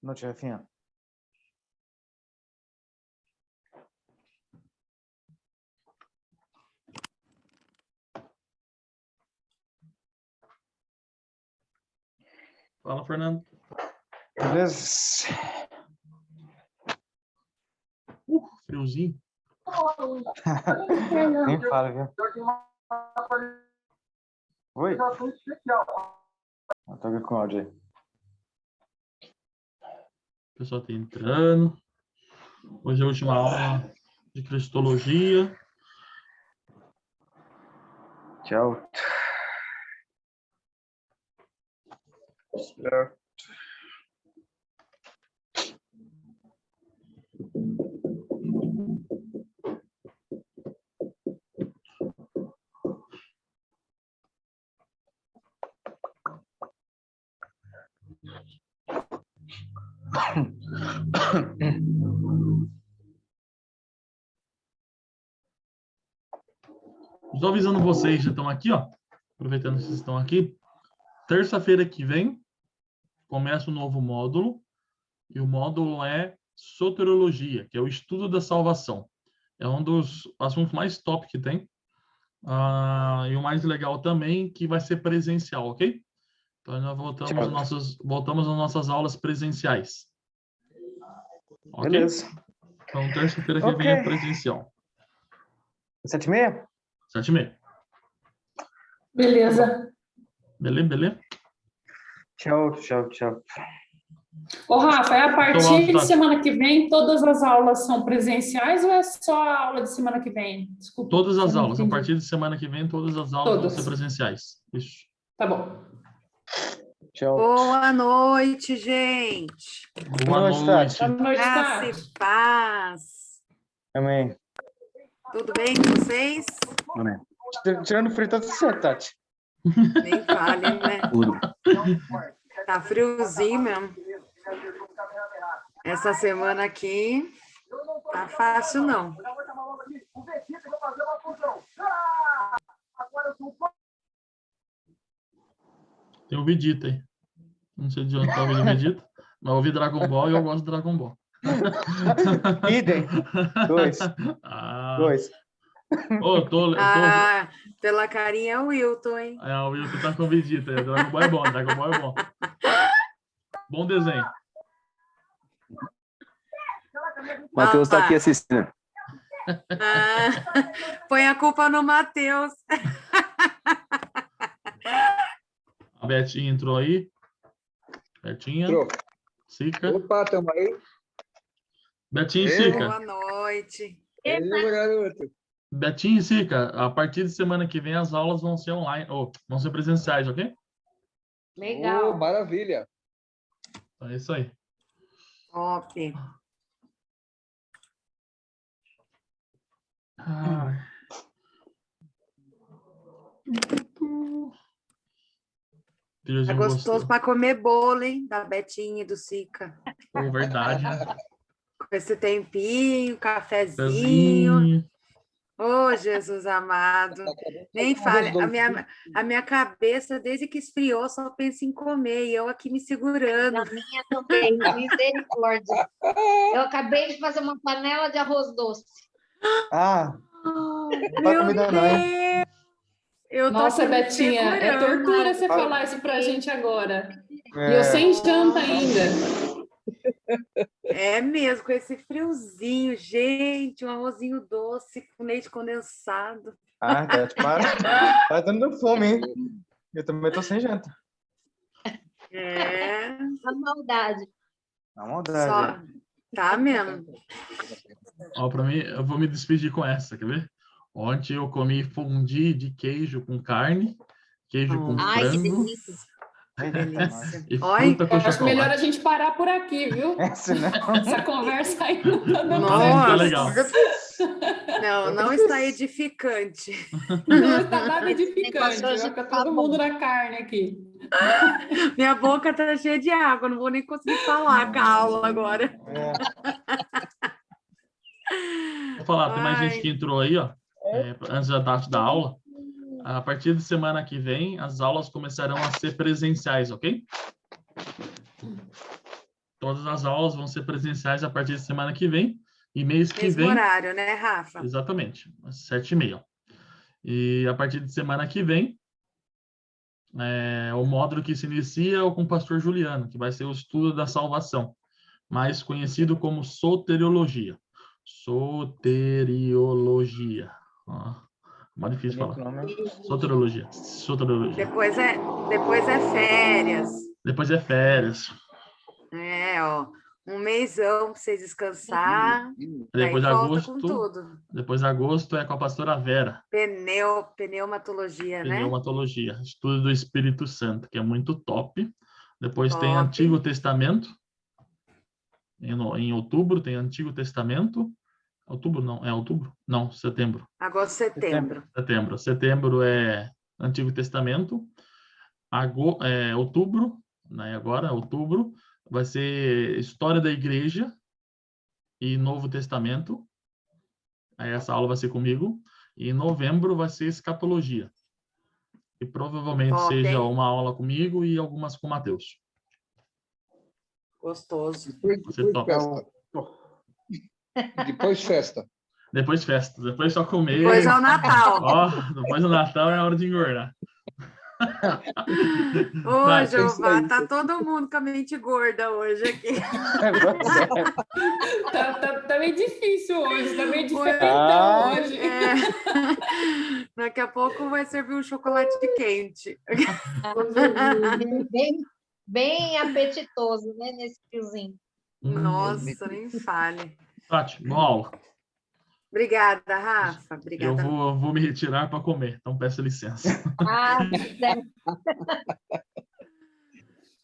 Noite, Rafinha. Fala, Fernando. Beleza? Friozinho. Nem fala, viu? Oi? Tô com o áudio aí. O pessoal tá entrando. Hoje é a última aula de cristologia. Tchau. Estou avisando vocês, já estão aqui, ó. Aproveitando que vocês estão aqui. Terça-feira que vem começa um novo módulo. E o módulo é soteriologia, que é o estudo da salvação. É um dos assuntos mais top que tem. E o mais legal também, que vai ser presencial, ok? Então, nós voltamos às nossas aulas presenciais. Ok? Beleza. Então, terça-feira que vem é presencial. 7h30? 7h30. Beleza. Beleza? Tchau, tchau, tchau. Ô, Rafa, a partir áudio de tá- semana que vem, todas as aulas são presenciais ou é só a aula de semana que vem? Desculpa. Todas as eu não aulas. A entendi. partir de semana que vem, todas as aulas vão Todas. ser presenciais. Isso. Tá bom. Tchau. Boa noite, gente. Boa noite, noite. Boa noite, Graça Tati. e paz. Amém. Tudo bem com vocês? Amém. Tirando frio, tá tudo certo, Tati. Nem fale, né? Tá friozinho mesmo. Essa semana aqui tá fácil, não. Tem o Vegeta aí. Não sei de onde tá o vídeo Vegeta, mas eu ouvi Dragon Ball e eu gosto de Dragon Ball. Idem. Dois. Dois. Ah, pela carinha é o Wilton, hein? O Wilton tá com o Vegeta. Dragon Ball é bom, Dragon Ball é bom. Bom desenho. O Matheus está aqui assistindo. Põe a culpa no Matheus. A Betinha entrou aí. Betinha. Entrou. Sica. Opa, tamo aí. Betinha e Ei. Sica. Boa noite. Ei, garoto. Betinha e Sica, a partir de semana que vem as aulas vão ser online, ou vão ser presenciais, ok? Legal. Oh, maravilha. Então é isso aí. Top. Tá gostoso para comer bolo, hein? Da Betinha e do Sica. Pô, verdade. Com esse tempinho, cafezinho. Ô, Jesus amado. Nem fale. A minha cabeça, desde que esfriou, só pensa em comer. E eu aqui me segurando. A minha também, misericórdia. Eu acabei de fazer uma panela de arroz doce. Meu comida não, hein? Deus! Eu tô Nossa, aqui me Betinha, é segurando. tortura você falar isso pra gente agora. E É. eu sem janta ainda. É mesmo, com esse friozinho, gente, um arrozinho doce com leite condensado. Tati, para. Tá dando fome, hein? Eu também tô sem janta. É, A maldade. Na maldade. só. Tá mesmo. Ó, pra mim, eu vou me despedir com essa, quer ver? Ontem eu comi fondue de queijo com carne, queijo com Ai, que frango delícia. e Olha, fruta com Acho melhor a chocolate. gente parar por aqui, viu? Essa não. Essa conversa aí não tá dando Não tá Nossa. legal. Não está edificante. Não está nada edificante, Negócio vai hoje ficar tá todo bom. mundo na carne aqui. Minha boca tá cheia de água, não vou nem conseguir falar com a aula agora. Vou falar, tem mais gente Ai. que entrou aí, ó, antes da data da aula. A partir de semana que vem, as aulas começarão a ser presenciais, ok? Todas as aulas vão ser presenciais a partir de semana que vem. E mês que Mesmo vem... horário, né, Rafa? Exatamente, às 7h30. E a partir de semana que vem, o módulo que se inicia é o com o pastor Juliano, que vai ser o estudo da salvação, mais conhecido como soteriologia. Soteriologia. Ó, mais difícil falar. Soteriologia. Soteriologia. Depois é férias. Depois é férias. Ó. Um mêsão para vocês descansar. Daí Depois de volta com agosto, tudo. depois de agosto é com a pastora Vera. Pneumatologia, né? Pneumatologia, estudo do Espírito Santo, que é muito top. Depois tem Top. Antigo Testamento. Em outubro tem Antigo Testamento. Outubro não, é outubro? Não, setembro. Agosto, setembro. Setembro é Antigo Testamento. Outubro, né, agora, outubro, vai ser História da Igreja e Novo Testamento. Aí essa aula vai ser comigo. E em novembro vai ser Escatologia. E provavelmente Top, seja hein? uma aula comigo e algumas com o Matheus. Gostoso. Você top. Depois festa. Depois festa, depois só comer. Depois é o Natal. Ó, depois do Natal é hora de engordar. Ô, Vai, Jeová, tá todo mundo com a mente gorda hoje aqui. Tá meio difícil hoje, tá meio Ué, diferentão hoje. Daqui a pouco vai servir um chocolate quente. Bem apetitoso, né, nesse fiozinho. Nossa, nem fale. Tati, boa aula. Obrigada, Rafa. Eu Obrigada. vou me retirar para comer, então peço licença.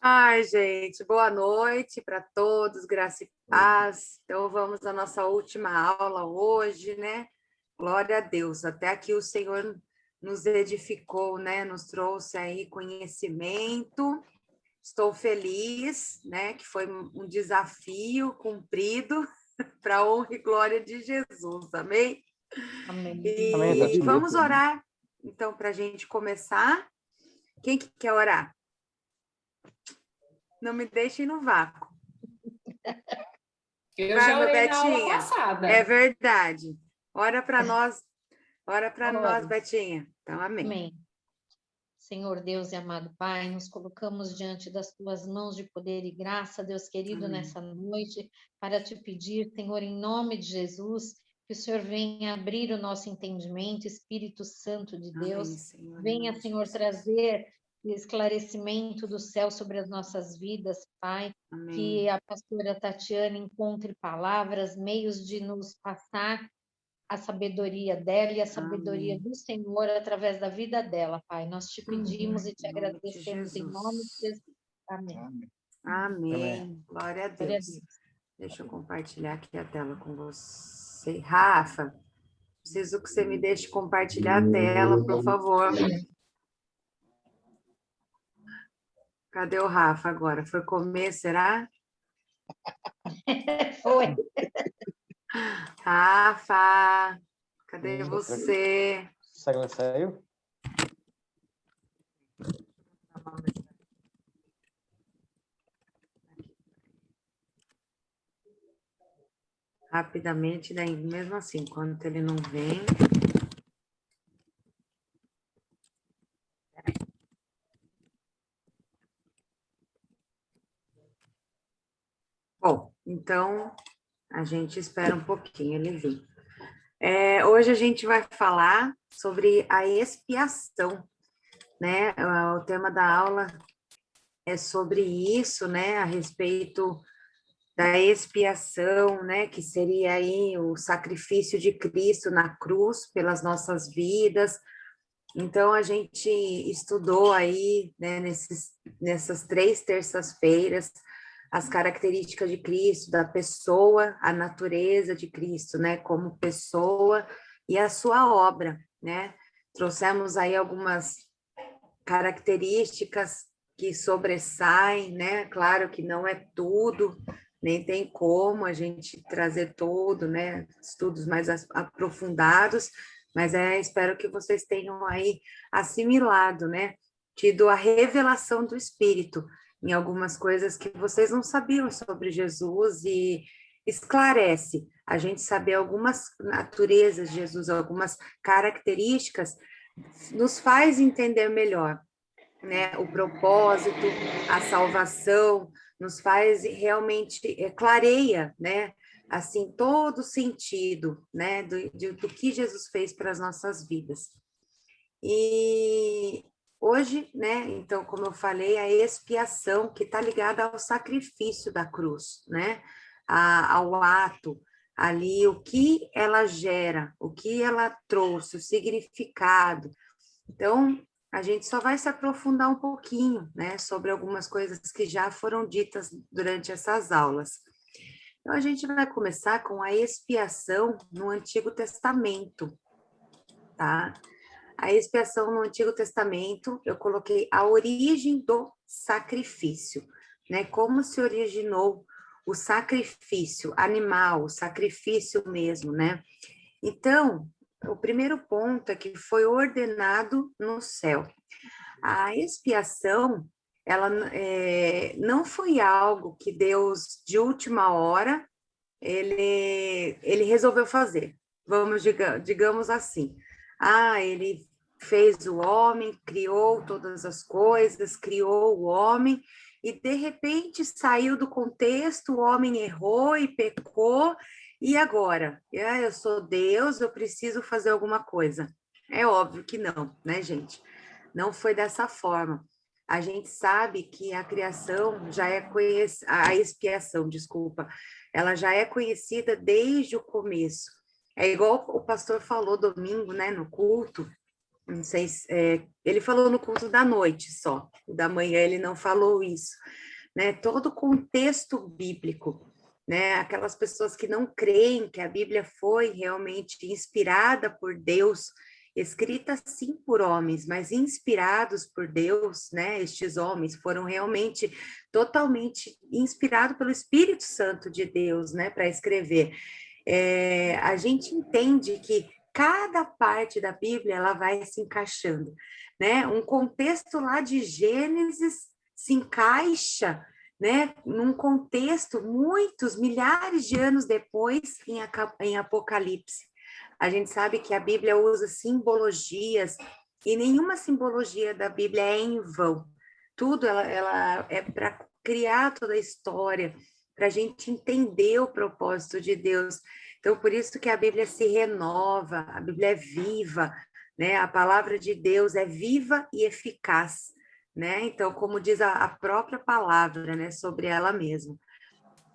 Ai, gente, boa noite para todos, graça e paz. Então, vamos à nossa última aula hoje, né? Glória a Deus. Até aqui o Senhor nos edificou, né? Nos trouxe aí conhecimento. Estou feliz, né? Que foi um desafio cumprido para a honra e glória de Jesus. Amém? Amém. E Amém, vamos orar, então, para a gente começar. Quem que quer orar? Não me deixem no vácuo. Eu Vai, já meu orei na aula Betinha. passada. É verdade. Ora para nós, Ora. Betinha. Então, amém. Amém. Senhor Deus e amado Pai, nos colocamos diante das tuas mãos de poder e graça, Deus querido, Amém. nessa noite, para te pedir, Senhor, em nome de Jesus, que o Senhor venha abrir o nosso entendimento, Espírito Santo de Deus, Amém, Senhor, em venha, nome de Senhor, Jesus. trazer esclarecimento do céu sobre as nossas vidas, Pai, Amém. que a pastora Tatiana encontre palavras, meios de nos passar a sabedoria dela e a sabedoria Amém. do Senhor através da vida dela, Pai. Nós te pedimos e te Em nome de agradecemos em Jesus. nome de Jesus. Amém. Amém. Glória a Glória a Deus. Deus. Deixa eu compartilhar aqui a tela com você. Rafa, preciso que você me deixe compartilhar a tela, por favor. Cadê o Rafa agora? Foi comer, será? Foi. Rafa, cadê você? Será que ela saiu? Rapidamente, daí, mesmo assim, enquanto ele não vem. Bom, então a gente espera um pouquinho ele vir. Hoje a gente vai falar sobre a expiação, né? O tema da aula é sobre isso, né? A respeito da expiação, né? Que seria aí o sacrifício de Cristo na cruz pelas nossas vidas. Então, a gente estudou aí, né, nessas 3 terças-feiras, as características de Cristo, da pessoa, a natureza de Cristo, né, como pessoa e a sua obra, né? Trouxemos aí algumas características que sobressaem, né? Claro que não é tudo, nem tem como a gente trazer tudo, né? Estudos mais aprofundados, mas espero que vocês tenham aí assimilado, né? Tido a revelação do Espírito em algumas coisas que vocês não sabiam sobre Jesus e esclarece a gente saber algumas naturezas de Jesus, algumas características, nos faz entender melhor, né, o propósito, a salvação, nos faz realmente, clareia, né, assim, todo o sentido, né, do que Jesus fez para as nossas vidas. E hoje, né, então, como eu falei, a expiação que está ligada ao sacrifício da cruz, né, ao ato ali, o que ela gera, o que ela trouxe, o significado. Então, a gente só vai se aprofundar um pouquinho, né, sobre algumas coisas que já foram ditas durante essas aulas. Então, a gente vai começar com a expiação no Antigo Testamento, tá? A expiação no Antigo Testamento, eu coloquei a origem do sacrifício, né? Como se originou o sacrifício animal, o sacrifício mesmo, né? Então, o primeiro ponto é que foi ordenado no céu. A expiação, ela não foi algo que Deus, de última hora, ele resolveu fazer. Digamos assim. Ele fez o homem, criou todas as coisas, criou o homem, e de repente saiu do contexto, o homem errou e pecou, e agora? Eu sou Deus, eu preciso fazer alguma coisa. É óbvio que não, né, gente? Não foi dessa forma. A gente sabe que a criação já é conhecida, a expiação, desculpa, ela já é conhecida desde o começo. É igual o pastor falou domingo, né, no culto, não sei se, ele falou no culto da noite só, da manhã ele não falou isso, né, todo o contexto bíblico, né, aquelas pessoas que não creem que a Bíblia foi realmente inspirada por Deus, escrita sim por homens, mas inspirados por Deus, né, estes homens foram realmente totalmente inspirados pelo Espírito Santo de Deus, né, para escrever. A gente entende que cada parte da Bíblia ela vai se encaixando, né? Um contexto lá de Gênesis se encaixa, né? Num contexto muitos milhares de anos depois em Apocalipse. A gente sabe que a Bíblia usa simbologias e nenhuma simbologia da Bíblia é em vão. Tudo ela é para criar toda a história, para a gente entender o propósito de Deus. Então, por isso que a Bíblia se renova, a Bíblia é viva, né? A palavra de Deus é viva e eficaz, né? Então, como diz a própria palavra, né, sobre ela mesma.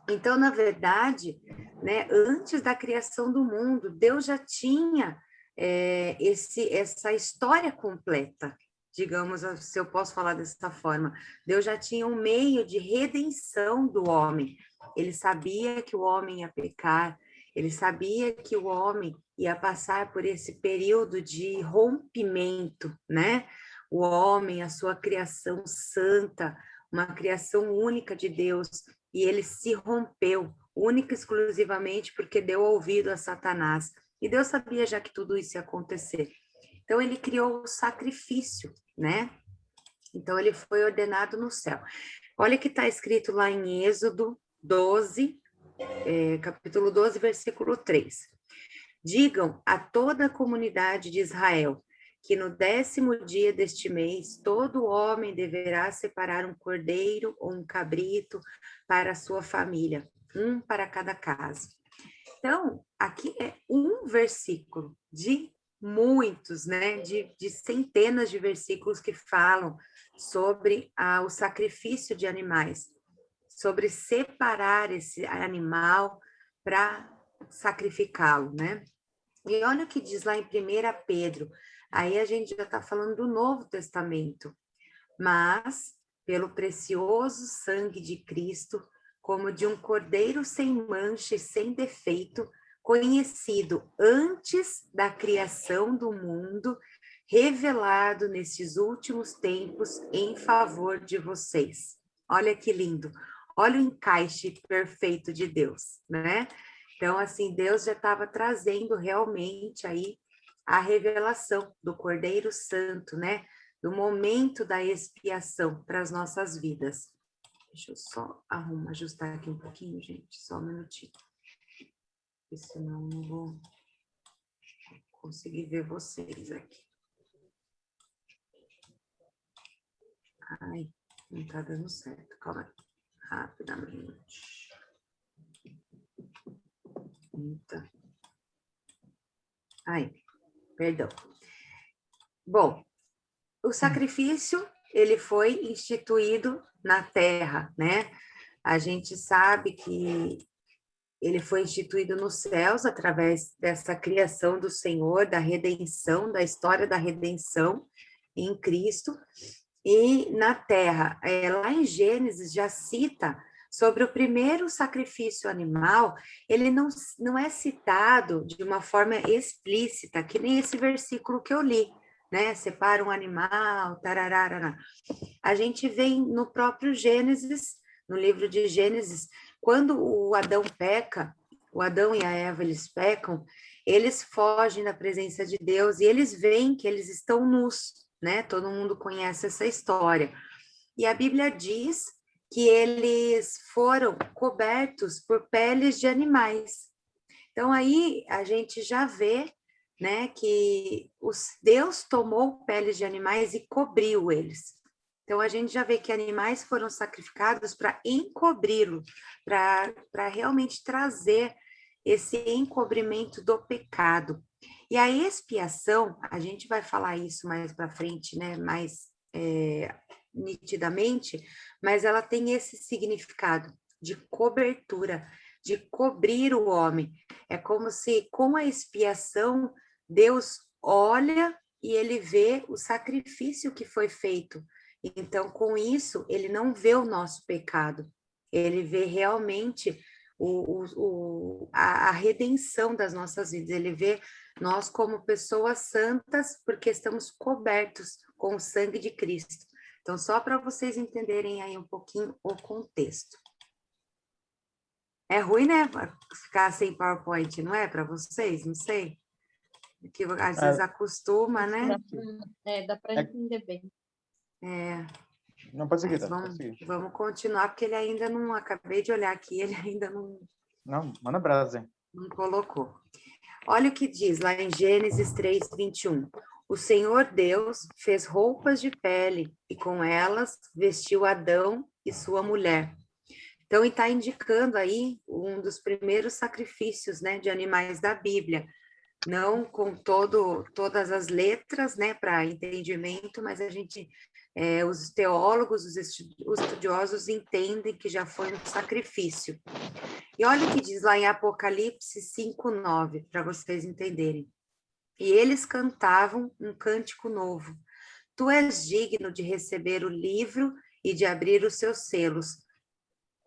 Então, na verdade, né, antes da criação do mundo, Deus já tinha essa história completa, digamos, se eu posso falar dessa forma. Deus já tinha um meio de redenção do homem. Ele sabia que o homem ia pecar, ele sabia que o homem ia passar por esse período de rompimento, né? O homem, a sua criação santa, uma criação única de Deus, e ele se rompeu, única e exclusivamente porque deu ouvido a Satanás. E Deus sabia já que tudo isso ia acontecer. Então, ele criou o sacrifício, né? Então, ele foi ordenado no céu. Olha que está escrito lá em Êxodo 12, capítulo 12, versículo 3. Digam a toda a comunidade de Israel que no 10º dia deste mês, todo homem deverá separar um cordeiro ou um cabrito para a sua família, um para cada casa. Então, aqui é um versículo de muitos, né, de centenas de versículos que falam sobre o sacrifício de animais, sobre separar esse animal para sacrificá-lo, né? E olha o que diz lá em 1 Pedro, aí a gente já está falando do Novo Testamento, mas pelo precioso sangue de Cristo, como de um cordeiro sem mancha e sem defeito, conhecido antes da criação do mundo, revelado nesses últimos tempos em favor de vocês. Olha que lindo. Olha o encaixe perfeito de Deus, né? Então, assim, Deus já estava trazendo realmente aí a revelação do Cordeiro Santo, né? Do momento da expiação para as nossas vidas. Deixa eu só ajustar aqui um pouquinho, gente, só um minutinho. Porque senão eu não vou conseguir ver vocês aqui. Ai, não tá dando certo, calma aí. Rapidamente. Eita. Ai, perdão. Bom, o sacrifício, ele foi instituído na terra, né? A gente sabe que ele foi instituído nos céus através dessa criação do Senhor, da redenção, da história da redenção em Cristo. E na terra, lá em Gênesis já cita sobre o primeiro sacrifício animal, ele não é citado de uma forma explícita, que nem esse versículo que eu li, né? Separa um animal, tararara. A gente vê no próprio Gênesis, no livro de Gênesis, quando o Adão peca, o Adão e a Eva, eles pecam, eles fogem da presença de Deus e eles veem que eles estão nus, né? Todo mundo conhece essa história. E a Bíblia diz que eles foram cobertos por peles de animais. Então, aí a gente já vê, né, que Deus tomou peles de animais e cobriu eles. Então, a gente já vê que animais foram sacrificados para encobri-lo, para realmente trazer esse encobrimento do pecado. E a expiação, a gente vai falar isso mais para frente, né, mais nitidamente, mas ela tem esse significado de cobertura, de cobrir o homem. É como se, com a expiação, Deus olha e ele vê o sacrifício que foi feito. Então, com isso, ele não vê o nosso pecado, ele vê realmente a redenção das nossas vidas, ele vê nós como pessoas santas, porque estamos cobertos com o sangue de Cristo. Então, só para vocês entenderem aí um pouquinho o contexto. É ruim, né, ficar sem PowerPoint, não é para vocês? Não sei. Porque às vezes acostuma, né? Dá para entender bem. Não, pode seguir, tá? Vamos continuar, porque ele ainda não... Acabei de olhar aqui, ele ainda não... Não, manda brasa, hein? Não colocou. Olha o que diz lá em Gênesis 3, 21. O Senhor Deus fez roupas de pele e com elas vestiu Adão e sua mulher. Então, ele está indicando aí um dos primeiros sacrifícios, né, de animais da Bíblia. Não com todas as letras, né, para entendimento, mas a gente, os teólogos, os estudiosos entendem que já foi um sacrifício. E olha o que diz lá em Apocalipse 5:9, para vocês entenderem. E eles cantavam um cântico novo. Tu és digno de receber o livro e de abrir os seus selos,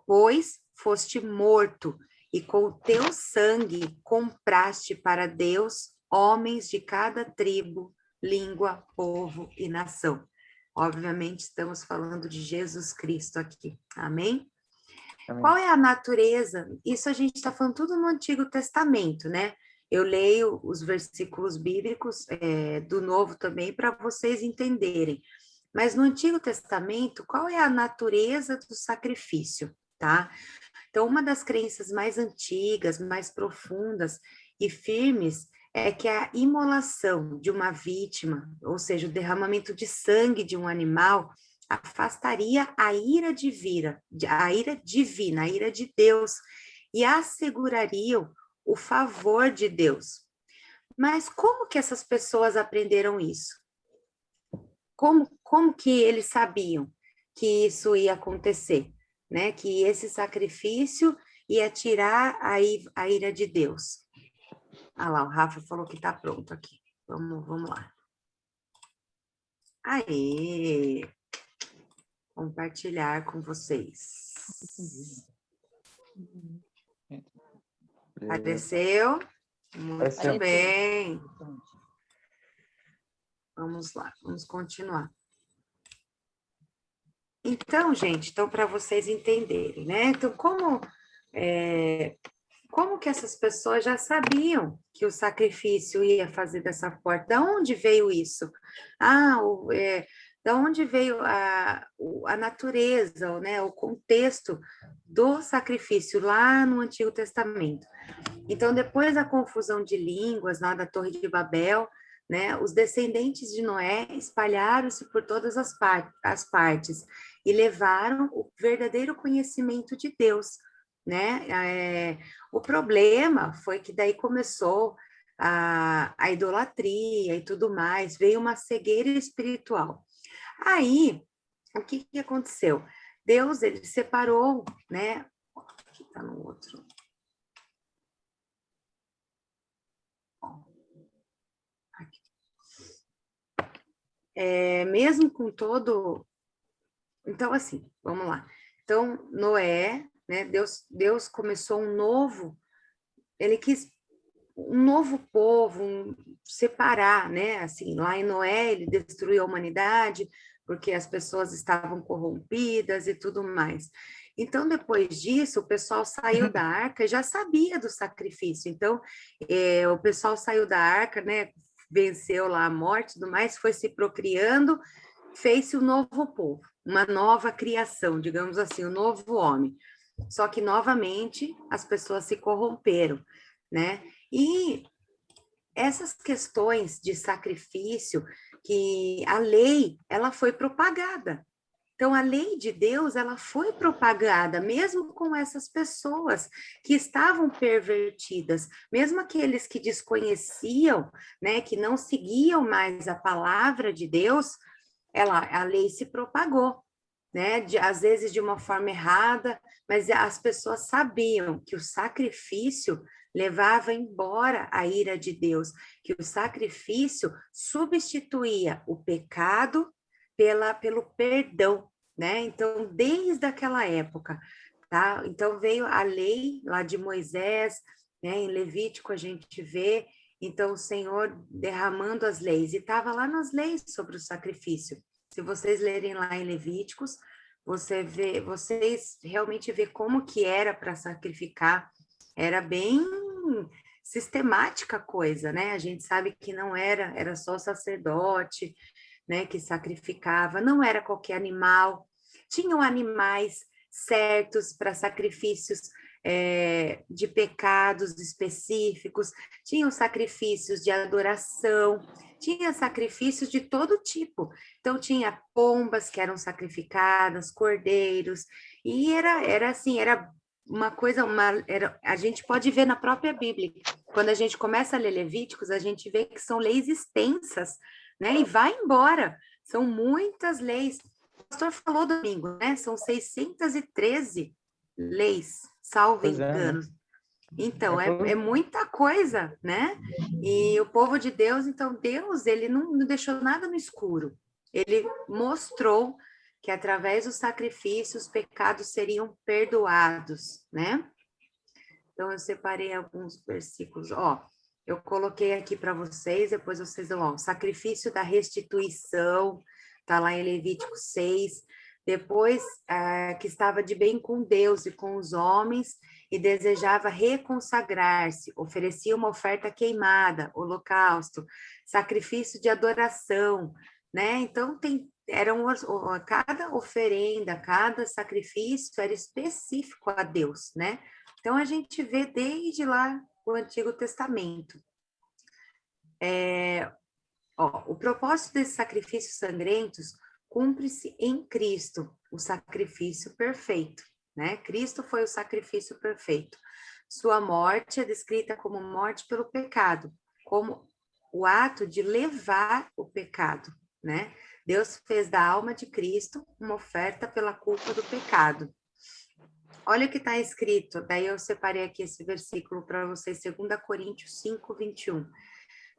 pois foste morto e com o teu sangue compraste para Deus homens de cada tribo, língua, povo e nação. Obviamente, estamos falando de Jesus Cristo aqui. Amém? Amém. Qual é a natureza? Isso a gente está falando tudo no Antigo Testamento, né? Eu leio os versículos bíblicos do Novo também para vocês entenderem. Mas no Antigo Testamento, qual é a natureza do sacrifício, tá? Então, uma das crenças mais antigas, mais profundas e firmes é que a imolação de uma vítima, ou seja, o derramamento de sangue de um animal, afastaria a ira divina, a ira de Deus, e assegurariam o favor de Deus. Mas como que essas pessoas aprenderam isso? Como que eles sabiam que isso ia acontecer? Né? Que esse sacrifício ia tirar a ira de Deus. Ah lá, o Rafa falou que está pronto aqui. Vamos lá. Aê! Compartilhar com vocês. Apareceu? Muito Apareceu. bem. Vamos lá, vamos continuar. Então, gente, para vocês entenderem, né? Então, como que essas pessoas já sabiam que o sacrifício ia fazer dessa forma? Da onde veio isso? Da onde veio a natureza, né? O contexto do sacrifício lá no Antigo Testamento. Então, depois da confusão de línguas lá da Torre de Babel, né, os descendentes de Noé espalharam-se por todas as partes e levaram o verdadeiro conhecimento de Deus, né? O problema foi que daí começou a idolatria e tudo mais, veio uma cegueira espiritual. Aí, o que aconteceu? Deus, ele separou, né? Aqui tá no outro. Mesmo com todo... Então, assim, vamos lá. Então, Noé, né, Deus começou ele quis um novo povo, separar, né, assim, lá em Noé ele destruiu a humanidade, porque as pessoas estavam corrompidas e tudo mais. Então, depois disso, o pessoal saiu da arca e já sabia do sacrifício. Então, o pessoal saiu da arca, né, venceu lá a morte e tudo mais, foi se procriando, fez-se um novo povo, uma nova criação, digamos assim, um novo homem. Só que, novamente, as pessoas se corromperam, né? E essas questões de sacrifício, que a lei, ela foi propagada. Então, a lei de Deus, ela foi propagada, mesmo com essas pessoas que estavam pervertidas, mesmo aqueles que desconheciam, né, que não seguiam mais a palavra de Deus, a lei se propagou, né, às vezes de uma forma errada, mas as pessoas sabiam que o sacrifício levava embora a ira de Deus, que o sacrifício substituía o pecado pelo perdão, né? Então, desde aquela época, tá? Então, veio a lei lá de Moisés, né? Em Levítico a gente vê, então, o Senhor derramando as leis, e estava lá nas leis sobre o sacrifício. Se vocês lerem lá em Levíticos, vocês realmente vê como que era para sacrificar, era bem sistemática a coisa, né? A gente sabe que não era só o sacerdote, né, que sacrificava, não era qualquer animal, tinham animais certos para sacrifícios de pecados específicos, tinham sacrifícios de adoração, tinha sacrifícios de todo tipo. Então, tinha pombas que eram sacrificadas, cordeiros, e era assim, era uma coisa, a gente pode ver na própria Bíblia. Quando a gente começa a ler Levíticos, a gente vê que são leis extensas, né? E vai embora. São muitas leis. O pastor falou domingo, né? São 613 leis, salvo engano. Então, é muita coisa, né? E o povo de Deus, então, Deus, ele não deixou nada no escuro. Ele mostrou que através do sacrifício os pecados seriam perdoados, né? Então, eu separei alguns versículos. Eu coloquei aqui para vocês, depois vocês vão, o sacrifício da restituição, está lá em Levítico 6. Depois, que estava de bem com Deus e com os homens, e desejava reconsagrar-se, oferecia uma oferta queimada, holocausto, sacrifício de adoração, né? Então, cada oferenda, cada sacrifício era específico a Deus, né? Então, a gente vê desde lá o Antigo Testamento. O propósito desses sacrifícios sangrentos cumpre-se em Cristo, o sacrifício perfeito, né? Cristo foi o sacrifício perfeito. Sua morte é descrita como morte pelo pecado, como o ato de levar o pecado, né? Deus fez da alma de Cristo uma oferta pela culpa do pecado. Olha o que está escrito, daí eu separei aqui esse versículo para vocês, 2 Coríntios 5, 21.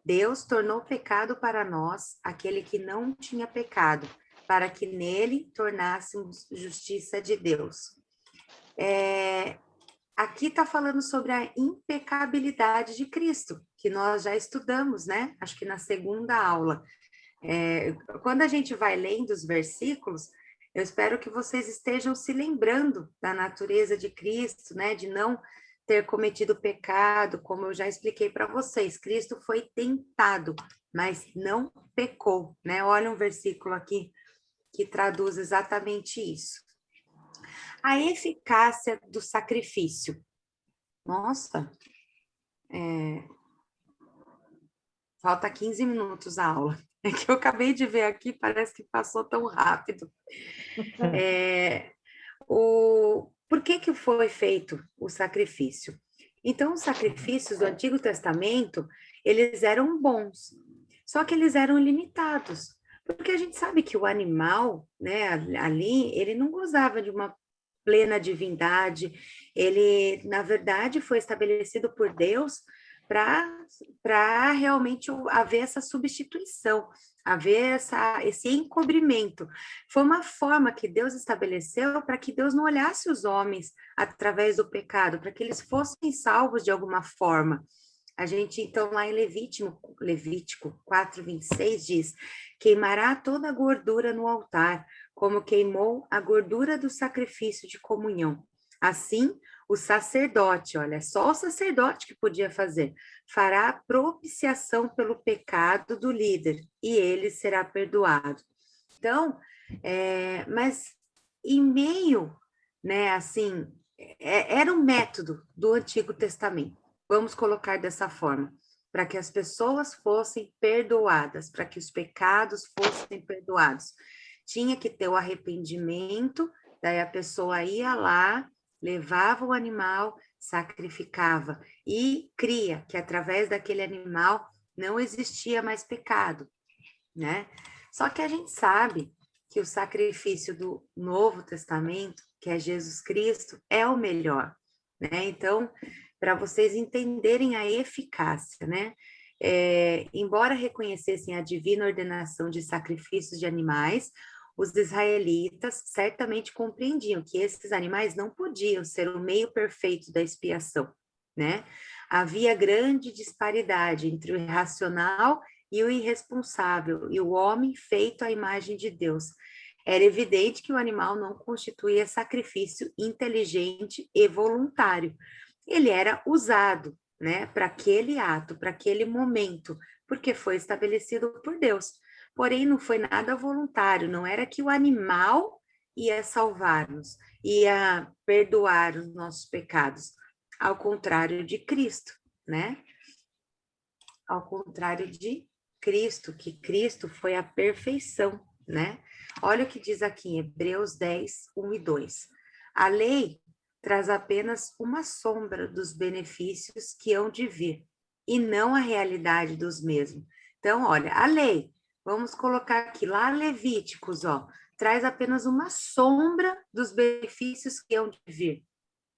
Deus tornou pecado para nós aquele que não tinha pecado, para que nele tornássemos justiça de Deus. aqui está falando sobre a impecabilidade de Cristo, que nós já estudamos, né? Acho que na segunda aula. Quando a gente vai lendo os versículos, eu espero que vocês estejam se lembrando da natureza de Cristo, né? De não ter cometido pecado, como eu já expliquei para vocês. Cristo foi tentado, mas não pecou, né? Olha um versículo aqui que traduz exatamente isso. A eficácia do sacrifício. Nossa, falta 15 minutos a aula. É que eu acabei de ver aqui, parece que passou tão rápido. Por que foi feito o sacrifício? Então, os sacrifícios do Antigo Testamento, eles eram bons, só que eles eram limitados, porque a gente sabe que o animal, né, ali, ele não gozava de uma plena divindade, ele, na verdade, foi estabelecido por Deus para realmente haver essa substituição, haver esse encobrimento. Foi uma forma que Deus estabeleceu para que Deus não olhasse os homens através do pecado, para que eles fossem salvos de alguma forma. A gente, então, lá em Levítico 4:26 diz: queimará toda a gordura no altar, como queimou a gordura do sacrifício de comunhão. Assim, o sacerdote, olha, só o sacerdote que podia fazer, fará propiciação pelo pecado do líder, e ele será perdoado. Então, mas em meio, né, assim, era um método do Antigo Testamento, vamos colocar dessa forma, para que as pessoas fossem perdoadas, para que os pecados fossem perdoados. Tinha que ter o arrependimento, daí a pessoa ia lá, levava o animal, sacrificava e cria que através daquele animal não existia mais pecado, né? Só que a gente sabe que o sacrifício do Novo Testamento, que é Jesus Cristo, é o melhor, né? Então, para vocês entenderem a eficácia, né? Embora reconhecessem a divina ordenação de sacrifícios de animais, os israelitas certamente compreendiam que esses animais não podiam ser o meio perfeito da expiação, né? Havia grande disparidade entre o irracional e o irresponsável, e o homem feito à imagem de Deus. Era evidente que o animal não constituía sacrifício inteligente e voluntário. Ele era usado, né, para aquele ato, para aquele momento, porque foi estabelecido por Deus. Porém, não foi nada voluntário, não era que o animal ia salvar-nos, ia perdoar os nossos pecados, ao contrário de Cristo, né? Ao contrário de Cristo, que Cristo foi a perfeição, né? Olha o que diz aqui em Hebreus 10, 1 e 2. A lei traz apenas uma sombra dos benefícios que hão de vir, e não a realidade dos mesmos. Então, olha, a lei, vamos colocar aqui, lá Levíticos, ó, traz apenas uma sombra dos benefícios que hão de vir,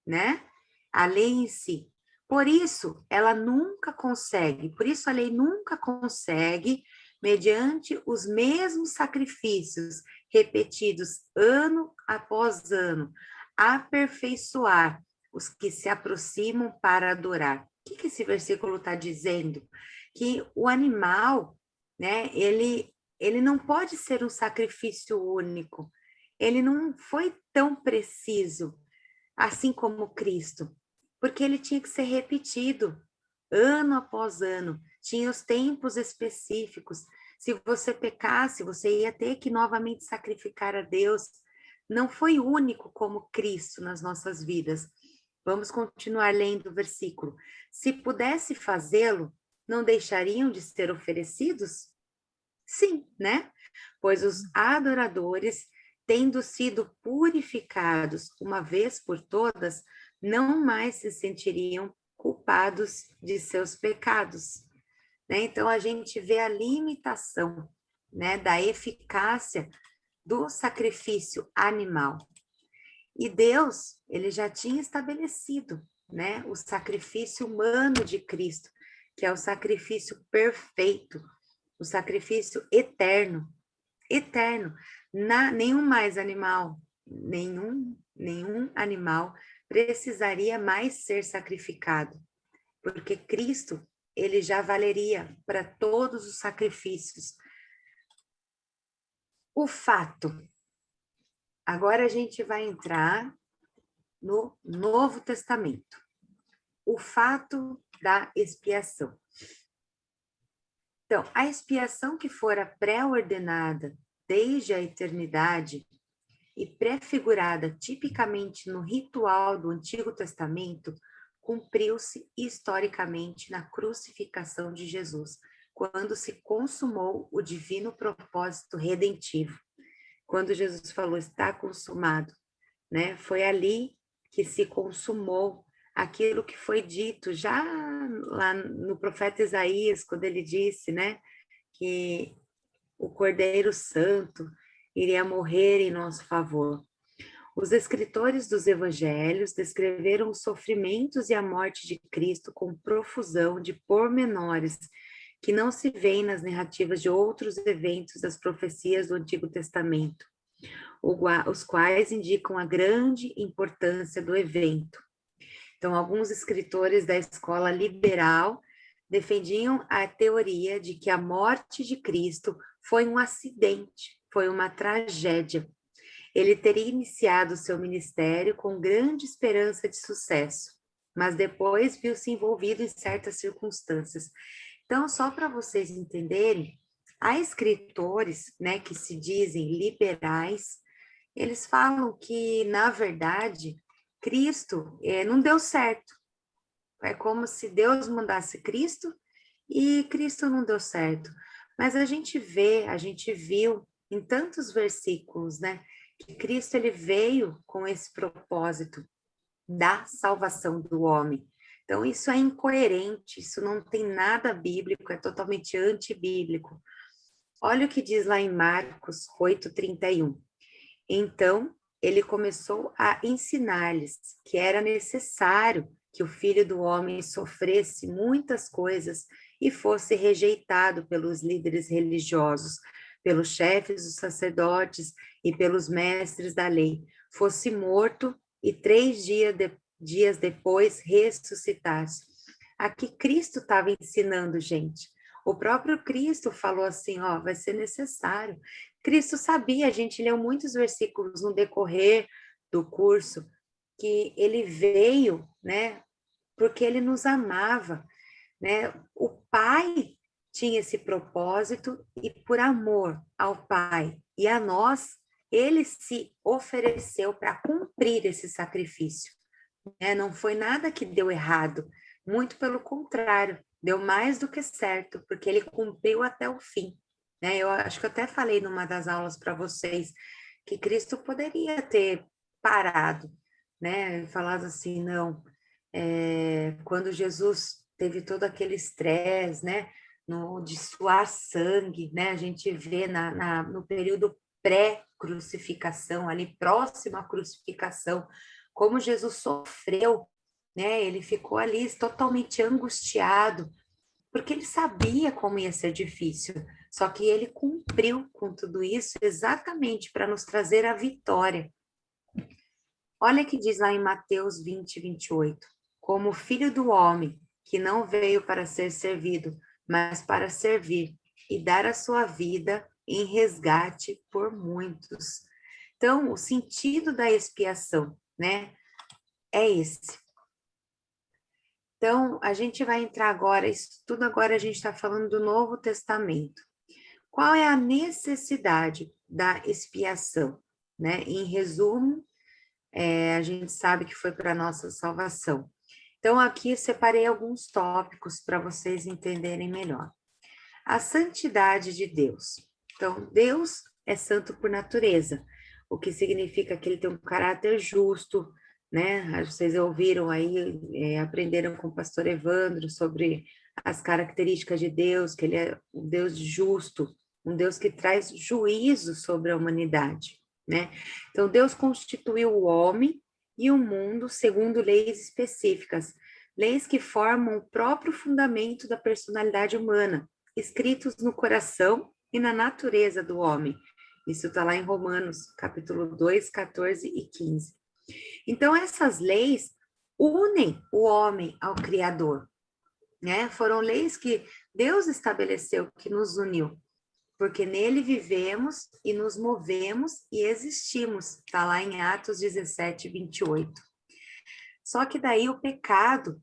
né? A lei em si. Por isso, ela nunca consegue, por isso a lei nunca consegue, mediante os mesmos sacrifícios repetidos ano após ano, aperfeiçoar os que se aproximam para adorar. O que esse versículo está dizendo? Que o animal, né, ele não pode ser um sacrifício único, ele não foi tão preciso, assim como Cristo, porque ele tinha que ser repetido ano após ano, tinha os tempos específicos. Se você pecasse, você ia ter que novamente sacrificar a Deus. Não foi único como Cristo nas nossas vidas. Vamos continuar lendo o versículo. Se pudesse fazê-lo, não deixariam de ser oferecidos? Sim, né? Pois os adoradores, tendo sido purificados uma vez por todas, não mais se sentiriam culpados de seus pecados, né? Então, a gente vê a limitação, né, da eficácia do sacrifício animal. E Deus, ele já tinha estabelecido, né, o sacrifício humano de Cristo, que é o sacrifício perfeito, o sacrifício eterno, nenhum animal precisaria mais ser sacrificado, porque Cristo, ele já valeria para todos os sacrifícios. O fato. Agora a gente vai entrar no Novo Testamento. O fato da expiação. Então, a expiação que fora pré-ordenada desde a eternidade e prefigurada tipicamente no ritual do Antigo Testamento, cumpriu-se historicamente na crucificação de Jesus, quando se consumou o divino propósito redentivo. Quando Jesus falou, está consumado, né? Foi ali que se consumou aquilo que foi dito já lá no profeta Isaías, quando ele disse, né, que o Cordeiro Santo iria morrer em nosso favor. Os escritores dos evangelhos descreveram os sofrimentos e a morte de Cristo com profusão de pormenores que não se veem nas narrativas de outros eventos das profecias do Antigo Testamento, os quais indicam a grande importância do evento. Então, alguns escritores da escola liberal defendiam a teoria de que a morte de Cristo foi um acidente, foi uma tragédia. Ele teria iniciado seu ministério com grande esperança de sucesso, mas depois viu-se envolvido em certas circunstâncias. Então, só para vocês entenderem, há escritores, né, que se dizem liberais, eles falam que, na verdade, Cristo não deu certo. É como se Deus mandasse Cristo e Cristo não deu certo. Mas a gente viu em tantos versículos, né, que Cristo ele veio com esse propósito da salvação do homem. Então, isso é incoerente, isso não tem nada bíblico, é totalmente antibíblico. Olha o que diz lá em Marcos 8:31. Então, ele começou a ensinar-lhes que era necessário que o Filho do Homem sofresse muitas coisas e fosse rejeitado pelos líderes religiosos, pelos chefes dos sacerdotes e pelos mestres da lei, fosse morto e 3 dias depois ressuscitasse. Aqui Cristo estava ensinando, gente. O próprio Cristo falou assim, ó, vai ser necessário. Cristo sabia, a gente leu muitos versículos no decorrer do curso, que ele veio, né, porque ele nos amava, né? O Pai tinha esse propósito e por amor ao Pai e a nós, ele se ofereceu para cumprir esse sacrifício, né? Não foi nada que deu errado, muito pelo contrário, deu mais do que certo, porque ele cumpriu até o fim, né? Eu acho que eu até falei numa das aulas para vocês que Cristo poderia ter parado, né? Falado assim, não, quando Jesus teve todo aquele estresse, né? De suar sangue, né? A gente vê no período pré-crucificação, ali próximo à crucificação, como Jesus sofreu, né? Ele ficou ali totalmente angustiado, porque ele sabia como ia ser difícil, só que ele cumpriu com tudo isso exatamente para nos trazer a vitória. Olha que diz lá em Mateus 20:28, como o Filho do Homem, que não veio para ser servido, mas para servir e dar a sua vida em resgate por muitos. Então, o sentido da expiação, né, é esse. Então, a gente vai entrar agora, isso tudo agora a gente está falando do Novo Testamento. Qual é a necessidade da expiação, né? Em resumo, a gente sabe que foi para a nossa salvação. Então, aqui separei alguns tópicos para vocês entenderem melhor. A santidade de Deus. Então, Deus é santo por natureza, o que significa que ele tem um caráter justo, né? Vocês ouviram aí, aprenderam com o pastor Evandro sobre as características de Deus, que ele é um Deus justo, um Deus que traz juízo sobre a humanidade, né? Então, Deus constituiu o homem e o mundo segundo leis específicas, leis que formam o próprio fundamento da personalidade humana, escritos no coração e na natureza do homem. Isso está lá em Romanos, capítulo 2, 14 e 15. Então, essas leis unem o homem ao Criador, né? Foram leis que Deus estabeleceu, que nos uniu, porque nele vivemos e nos movemos e existimos. Está lá em Atos 17, 28. Só que daí o pecado,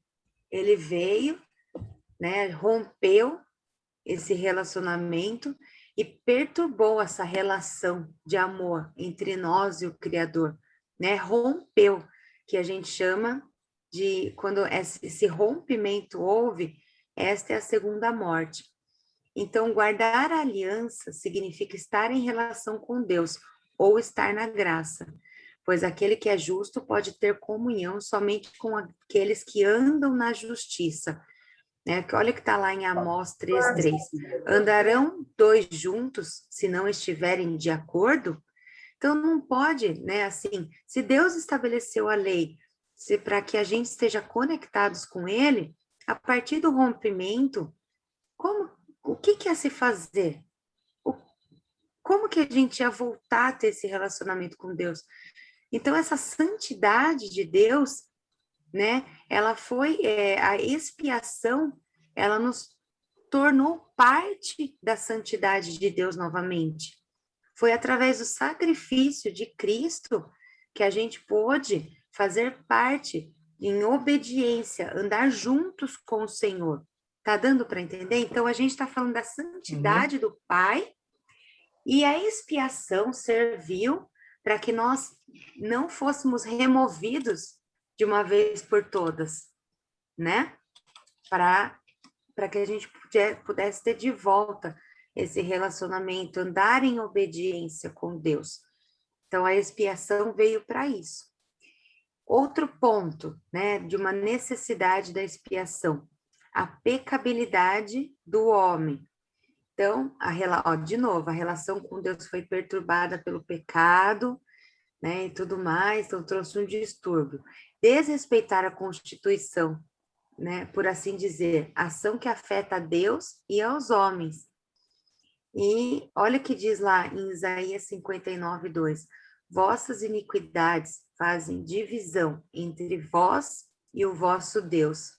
ele veio, né, rompeu esse relacionamento e perturbou essa relação de amor entre nós e o Criador, né? Rompeu, que a gente chama de, quando esse rompimento houve, esta é a segunda morte. Então, guardar a aliança significa estar em relação com Deus ou estar na graça, pois aquele que é justo pode ter comunhão somente com aqueles que andam na justiça. Né? Olha que está lá em Amós 3:3. Andarão dois juntos se não estiverem de acordo? Então, não pode, né? Assim, se Deus estabeleceu a lei para que a gente esteja conectados com Ele, a partir do rompimento, o que ia se fazer? Como que a gente ia voltar a ter esse relacionamento com Deus? Então, essa santidade de Deus, né? Ela foi, a expiação, ela nos tornou parte da santidade de Deus novamente. Foi através do sacrifício de Cristo que a gente pôde fazer parte em obediência, andar juntos com o Senhor. Tá dando para entender? Então, a gente está falando da santidade do Pai e a expiação serviu para que nós não fôssemos removidos de uma vez por todas, né? Para que a gente pudesse ter de volta esse relacionamento, andar em obediência com Deus. Então, a expiação veio para isso. Outro ponto, né, de uma necessidade da expiação, a pecabilidade do homem. Então, de novo, a relação com Deus foi perturbada pelo pecado, né, e tudo mais, então trouxe um distúrbio. Desrespeitar a Constituição, né, por assim dizer, ação que afeta a Deus e aos homens. E olha o que diz lá em Isaías 59:2: vossas iniquidades fazem divisão entre vós e o vosso Deus.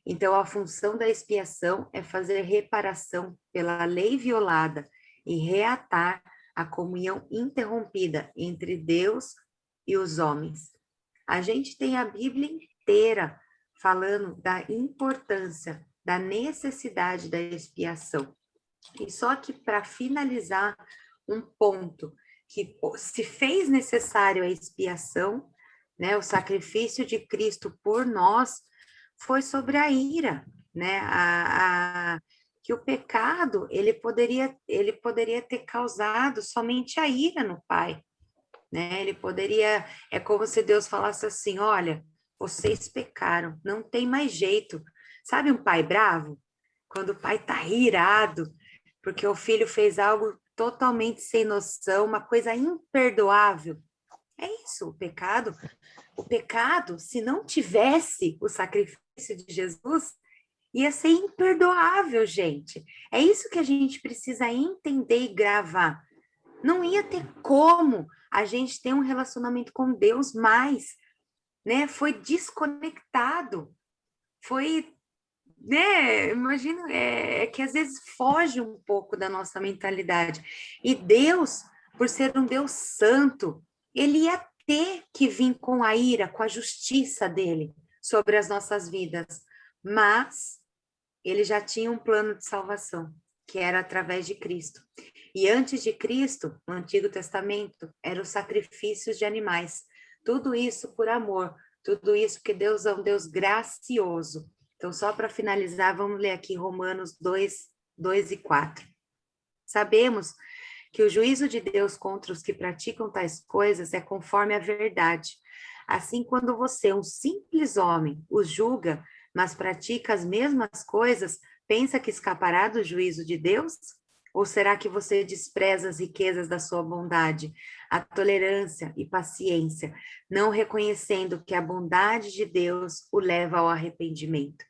Então, a função da expiação é fazer reparação pela lei violada e reatar a comunhão interrompida entre Deus e os homens. A gente tem a Bíblia inteira falando da importância, da necessidade da expiação. E só que para finalizar um ponto, que se fez necessário a expiação, né, o sacrifício de Cristo por nós, foi sobre a ira, né, que o pecado, ele poderia ter causado somente a ira no Pai, né, ele poderia, é como se Deus falasse assim, olha, vocês pecaram, não tem mais jeito. Sabe um pai bravo? Quando o pai tá irado, porque o filho fez algo totalmente sem noção, uma coisa imperdoável. É isso, o pecado. O pecado, se não tivesse o sacrifício de Jesus, ia ser imperdoável, gente. É isso que a gente precisa entender e gravar. Não ia ter como a gente ter um relacionamento com Deus mais, né? Foi desconectado. Foi, né? Imagina, que às vezes foge um pouco da nossa mentalidade. E Deus, por ser um Deus santo, ele ia ter que vir com a ira, com a justiça dele sobre as nossas vidas. Mas ele já tinha um plano de salvação, que era através de Cristo. E antes de Cristo, no Antigo Testamento, eram os sacrifícios de animais. Tudo isso por amor, tudo isso porque Deus é um Deus gracioso. Então, só para finalizar, vamos ler aqui Romanos 2:2-4. Sabemos que o juízo de Deus contra os que praticam tais coisas é conforme a verdade. Assim, quando você, um simples homem, os julga, mas pratica as mesmas coisas, pensa que escapará do juízo de Deus? Ou será que você despreza as riquezas da sua bondade, a tolerância e paciência, não reconhecendo que a bondade de Deus o leva ao arrependimento?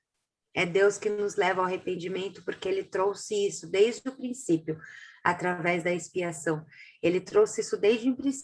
É Deus que nos leva ao arrependimento, porque ele trouxe isso desde o princípio, através da expiação. Ele trouxe isso desde o princípio.